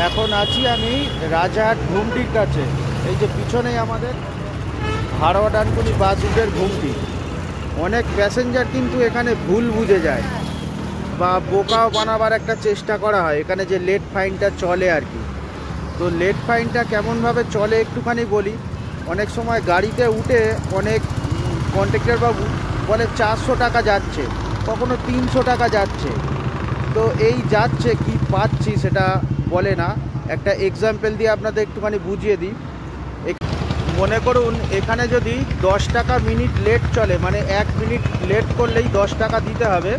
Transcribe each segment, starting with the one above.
এখন আছি আমি রাজারহাট ঘুমটির কাছে। এই যে পিছনেই আমাদের হাড়োয়া ডানকুনি বাস রুটের ঘুমটি। অনেক প্যাসেঞ্জার কিন্তু এখানে ভুল বুঝে যায় বা বোকাও বানাবার একটা চেষ্টা করা হয় এখানে, যে লেট ফাইনটা চলে আর কি। তো লেট ফাইনটা কেমনভাবে চলে একটুখানি বলি। অনেক সময় গাড়িতে উঠে অনেক কন্ট্রাক্টর বাবু বলে 400 টাকা যাচ্ছে, কখনো 300 টাকা যাচ্ছে। তো এই যাচ্ছে কি পাচ্ছি সেটা বলে না। একটা এক্সাম্পল দিয়ে আপনাদের একটুখানি বুঝিয়ে দিই। মনে করুন এখানে যদি 10 টাকা মিনিট লেট চলে, মানে 1 মিনিট লেট করলেই 10 টাকা দিতে হবে।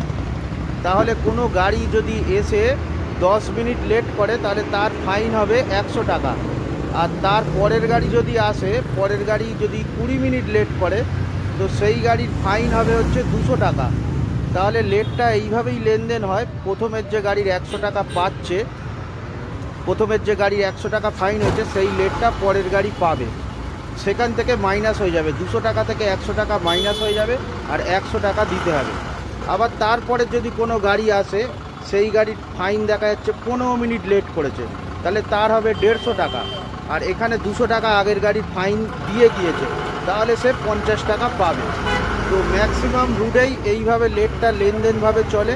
তাহলে কোনো গাড়ি যদি এসে 10 মিনিট লেট করে তাহলে তার ফাইন হবে 100 টাকা। আর তার পরের গাড়ি যদি আসে, পরের গাড়ি যদি 20 মিনিট লেট করে, তো সেই গাড়ির ফাইন হবে হচ্ছে 200 টাকা। তাহলে লেটটা এইভাবেই লেনদেন হয়। প্রথমের যে গাড়ির 100 টাকা পাচ্ছে, প্রথমের যে গাড়ির 100 টাকা ফাইন হয়েছে, সেই লেটটা পরের গাড়ি পাবে। সেখান থেকে মাইনাস হয়ে যাবে, 200 টাকা থেকে 100 টাকা মাইনাস হয়ে যাবে, আর 100 টাকা দিতে হবে। আবার তারপরে যদি কোনো গাড়ি আসে, সেই গাড়ির ফাইন দেখা যাচ্ছে 15 মিনিট লেট করেছে, তাহলে তার হবে 150 টাকা। আর এখানে 200 টাকা আগের গাড়ির ফাইন দিয়ে গিয়েছে, তাহলে সে 50 টাকা পাবে। তো ম্যাক্সিমাম রুটেই এইভাবে লেটটা লেনদেনভাবে চলে।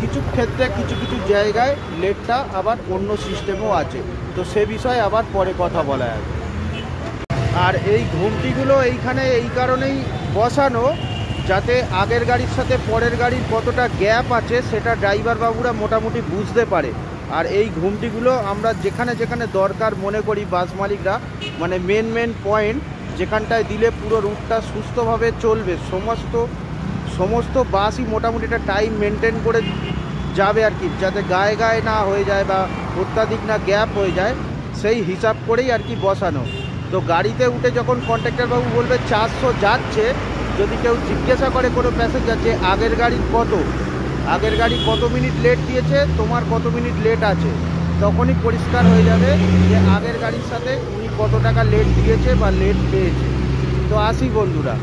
কিছু ক্ষেত্রে কিছু কিছু জায়গায় লেটটা আবার অন্য সিস্টেমও আছে, তো সে বিষয়ে আবার পরে কথা বলা যাবে। আর এই ঘুমটিগুলো এইখানে এই কারণেই বসানো, যাতে আগের গাড়ির সাথে পরের গাড়ির কতটা গ্যাপ আছে সেটা ড্রাইভার বাবুরা মোটামুটি বুঝতে পারে। আর এই ঘুমটিগুলো আমরা যেখানে যেখানে দরকার মনে করি বাস মালিকরা, মানে মেন পয়েন্ট যেখানটায় দিলে পুরো রুটটা সুস্থভাবে চলবে, সমস্ত বাসই মোটামুটি একটা টাইম মেনটেন করে যাবে আর কি, যাতে গায়ে গায়ে না হয়ে যায় বা অত্যাধিক না গ্যাপ হয়ে যায়, সেই হিসাব করেই আর কি বসানো। তো গাড়িতে উঠে যখন কন্ট্রাক্টর বাবু বলবে 400 যাচ্ছে, যদি কেউ জিজ্ঞাসা করে কোনো প্যাসেঞ্জার যে আগের গাড়ি কত মিনিট লেট দিয়েছে, তোমার কত মিনিট লেট আছে, তখনই পরিষ্কার হয়ে যাবে যে আগের গাড়ির সাথে উনি কত টাকা লেট দিয়েছে বা লেট পেয়েছে। তো আসি বন্ধুরা।